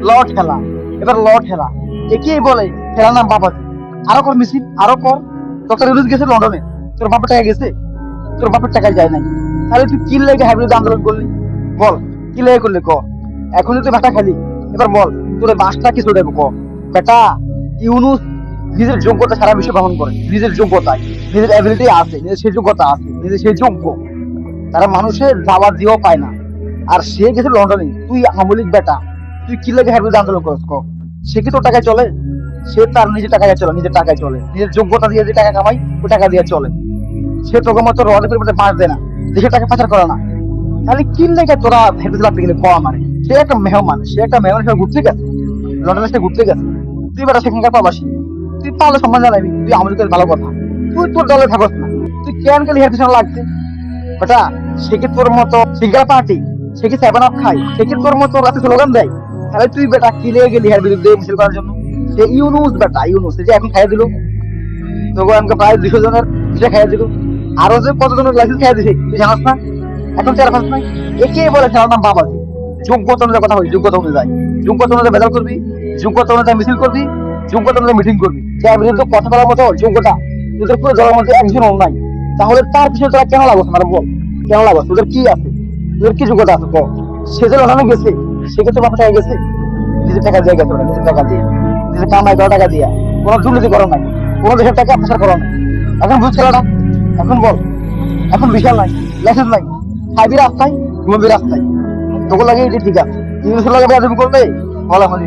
লট খেলা, এবার লট খেলা একেই বলে খেলার নাম বাবাজি। আরো কর মিছিল, আরো কর। ডক্টর ইউনূস গেছে লন্ডনে, তোর বাপের টাকা গেছে? তোর বাপের টাকায় যায় নাই, তাহলে তুই কি লেগে হাইব্রিড আন্দোলন করলি? বল কি লেগে করলি ক? এখন তুই ভাটা খালি, এবার বল তোর বাসটা কি চলে ক? বেটা, ইউনূস নিজের যোগ্যতা সারা বিশ্ব গ্রহণ করে, নিজের যোগ্যতায়, নিজের অ্যাবিলিটি আছে, নিজের সেই যোগ্যতা আছে, নিজের সেই যোগ্য, তারা মানুষের দাওয়াত দিয়েও পায় না। আর সে গেছে লন্ডনে, তুই আমলিক বেটা, তুই কি লেগে হাইব্রিড আন্দোলন করছ ক? সে কি তোর টাকায় চলে? সে তার নিজের টাকায় চলে, নিজের টাকায় চলে, নিজের যোগ্যতা দিয়ে যে টাকা কামাই ওই টাকা দিয়ে চলে। সে তোকে মতো রডের পরিবর্তে বাঁশ দেয় না, দেশের টাকা পাচার করে না। তাহলে কি লেগে তোরা হেফেজ লাগতে গেলে কম? মানে সে একটা মেহমান, সে একটা মেহমান হিসেবে ঘুরতে গেছে, লন্ডনে সে ঘুরতে গেছে। তুই বেটা সেখানকার প্রবাসী, তুই পারলে সম্মান জানাবি, তুই আমাদের ভালো কথা। তুই তোর দলে থাকস না, তুই কেন গেলি হের পিছনে লাগছে? বেটা, সে কি তোর মতো সিঙ্গার পার্টি, সে কি সেভেন আপ খায়, সে কি তোর মতো রাতে স্লোগান দেয়? তাহলে তুই বেটা কি লেগে গেলি হের বিরুদ্ধে মিছিল করার জন্য? সে ইউনূস বেটা, ইউনূস যে এখন খাইয়ে দিল তোকে, আমাকে প্রায় 200 জনের ভিসা খাইয়ে দিল, আরো যে কতজনের লাইসেন্স খাইয়ে দিছে তুই জানাস না? এখন চার পাঁচ নাই, একে বলে খেলার নাম বাবাজি। যোগ্যতা অনুযায়ী কথা বলি, যোগ্যতা অনুযায়ী, যোগ্যতা অনুযায়ী বেজাল করবি, যোগ্যতা অনুযায়ী মিছিল করবি, যোগ্যতা অনুযায়ী মিটিং করবি। যার বিরুদ্ধে কথা বলার মতো যোগ্যতা তোদের পুরো দলের মধ্যে একজনও নাই, তাহলে তার পিছনে তোরা কেন লাগছ? মানে বল কেন লাগছ? তোদের কি আছে, তোদের কি যোগ্যতা আছে বল? সে যে লড়ানো গেছে, সে কিন্তু বাপের টাকা গেছে, নিজের টাকা দিয়ে গেছে, নিজের টাকা দিয়ে, নিজের কামাই করা টাকা দিয়া, কোনো দুর্নীতি করো নাই, কোনো দেশের টাকা পাচার করো নাই। এখন বুঝ খেলাটা, এখন বল, এখন বিশাল নাই, লাইসেন্স নাই, খাইবি রাস্তায়, ঘুমবি রাস্তায়, তোকে লাগে এটি ঠিক আছে। ইংলিশ লাগে বেয়াদবি করলে বলা হলি